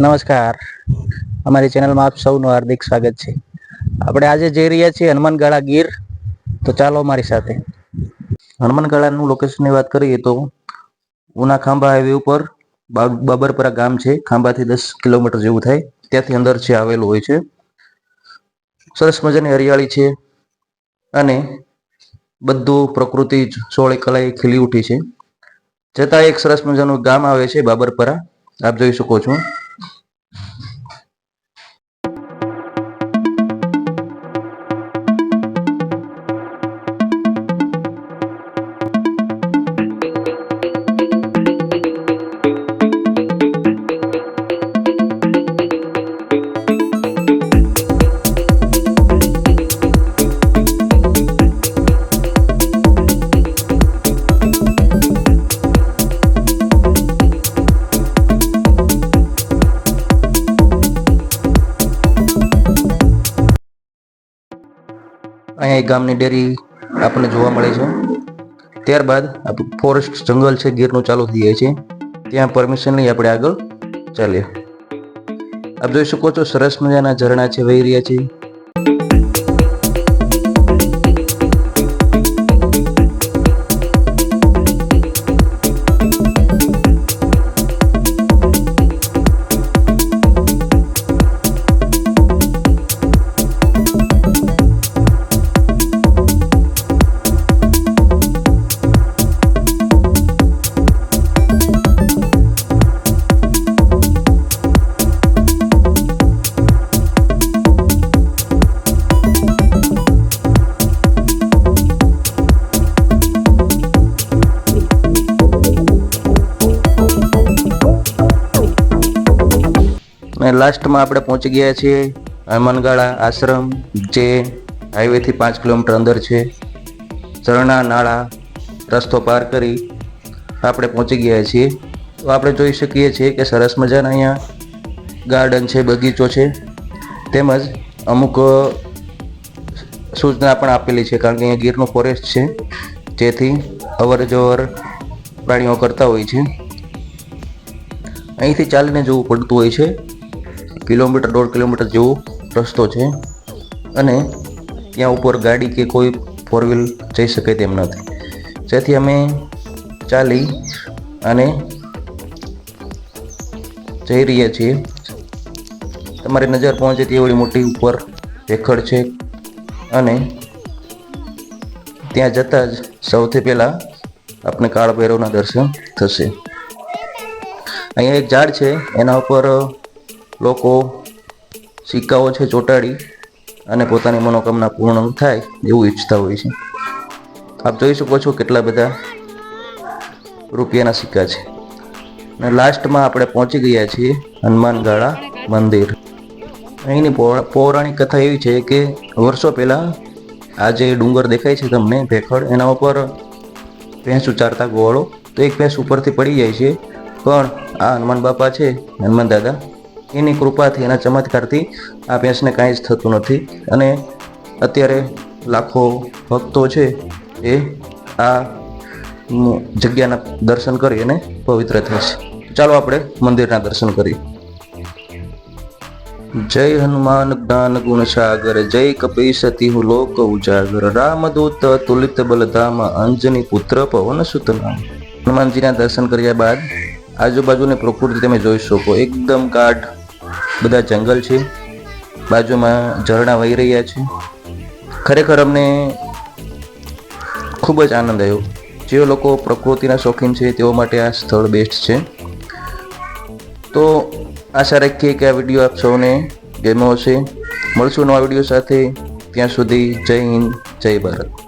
નમસ્કાર, અમારી ચેનલમાં આપ સૌનું હાર્દિક સ્વાગત છે. આપણે આજે જઈ રહ્યા છીએ હનુમાનગાળા ગીર. તો ચાલો અમારી સાથે. હનુમાનગાળાનું લોકેશનની વાત કરીએ તો ઉના ખાંભા હાઈવે ઉપર બાબરપરા ગામ છે. ખાંભાથી 10 કિલોમીટર જેવું થાય, ત્યાંથી અંદર છે આવેલું હોય છે. સરસ મજાની હરિયાળી છે અને બધું પ્રકૃતિ સોળે કલાએ ખીલી ઉઠી છે. છતાં એક સરસ મજાનું ગામ આવે છે બાબરપરા, આપ જોઈ શકો છો. અહીંયા એક ગામની ડેરી આપણને જોવા મળે છે. ત્યારબાદ ફોરેસ્ટ જંગલ છે ગીરનું ચાલુ થઈ જાય છે. ત્યાં પરમિશન લઈ આપણે આગળ ચાલીએ. આપ જોઈ શકો છો સરસ મજાના ઝરણા છે, વહી રહ્યા છે. અને લાસ્ટમાં આપણે પહોંચી ગયા છીએ હનુમાનગાળા આશ્રમ, જે હાઈવેથી 5 કિલોમીટર અંદર છે. ઝરણા નાળા રસ્તો પાર કરી આપણે પહોંચી ગયા છીએ. તો આપણે જોઈ શકીએ છીએ કે સરસ મજાના અહીંયા ગાર્ડન છે, બગીચો છે, તેમજ અમુક સૂચના પણ આપેલી છે, કારણ કે અહીંયા ગીરનું ફોરેસ્ટ છે, જેથી અવર જવર પ્રાણીઓ કરતા હોય છે. અહીંથી ચાલીને જવું પડતું હોય છે. 1.5 કિલોમીટર જેવો રસ્તો છે અને ત્યાં ઉપર ગાડી કે કોઈ 4 વ્હીલ જઈ શકે તેમ નથી, જેથી અમે ચાલી અને જઈ રહ્યા છીએ. તમારી નજર પહોંચે તેવડી મોટી ઉપર ભેખડ છે અને ત્યાં જતાં જ સૌથી પહેલાં આપણે કાળ ભૈરવના દર્શન થશે. અહીંયા એક ઝાડ છે, એના ઉપર લોકો સિક્કાઓ છે ચોંટાડી અને પોતાની મનોકામના પૂર્ણ થાય એવું ઈચ્છતા હોય છે. આપ જોઈ શકો છો કેટલા બધા રૂપિયાના સિક્કા છે. અને લાસ્ટમાં આપણે પહોંચી ગયા છીએ હનુમાનગાળા મંદિર. અહીંની પૌરાણિક કથા એવી છે કે વર્ષો પહેલાં આ જે ડુંગર દેખાય છે તમને ભેખડ, એના ઉપર ભેંસ ઉચારતા ગોવાળો. તો એક ભેંસ ઉપરથી પડી જાય છે, પણ આ હનુમાન બાપા છે, હનુમાન દાદા, એની કૃપાથી, એના ચમત્કારથી આ ભેંસને કાંઈ જ થતું નથી અને અત્યારે લાખો ભક્તો છે એ આ જગ્યાના દર્શન કરી અને પવિત્ર થશે. ચાલો આપણે મંદિરના દર્શન કરીએ. જય હનુમાન જ્ઞાન ગુણ સાગર, જય કપીસતી હું લોક ઉજાગર, રામદૂત તુલિત બલધામ, અંજની પુત્ર પવન સુત નામ. હનુમાનજીના દર્શન કર્યા બાદ આજુબાજુની પ્રકૃતિ તમે જોઈ શકો, એકદમ ગાઢ બધા જંગલ છે, બાજુમાં ઝરણા વહી રહ્યા છે. ખરેખર અમને ખૂબ જ આનંદ આવ્યો. જે લોકો પ્રકૃતિના શોખીન છે તેઓ માટે આ સ્થળ બેસ્ટ છે. તો આશા રાખીએ કે આ વિડીયો આપ સૌને ગમ્યો હશે. મળશું નવા વિડીયો સાથે. ત્યાં સુધી જય હિન્દ, જય ભારત.